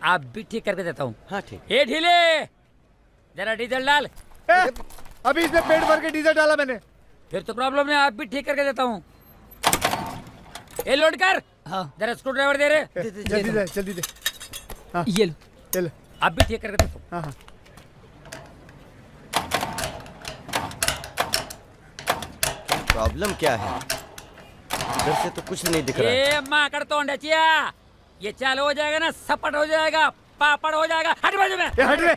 आप भी ठीक करके देता हूँ। हाँ ठीक। ए ढीले, जरा डीजल डाल। अभी इसमें पेट भर के डीजल डाला मैंने। फिर तो प्रॉब्लम नहीं, आप भी ठीक करके देता हूँ। ए लोड कर। हाँ जरा स्क्रू ड्राइवर दे रहे। जल्दी दे, जल्दी दे। हाँ ये लो, चलो। आप भी ठीक करके देता हूँ। हाँ हाँ प्रॉब्लम क्या है? इधर से तो कुछ नहीं दिख रहा है। ये माकड़ तो अंडचिया, ये चालू हो जाएगा ना, सपट हो जाएगा, पापड़ हो जाएगा। हट बाजू में। हट रे।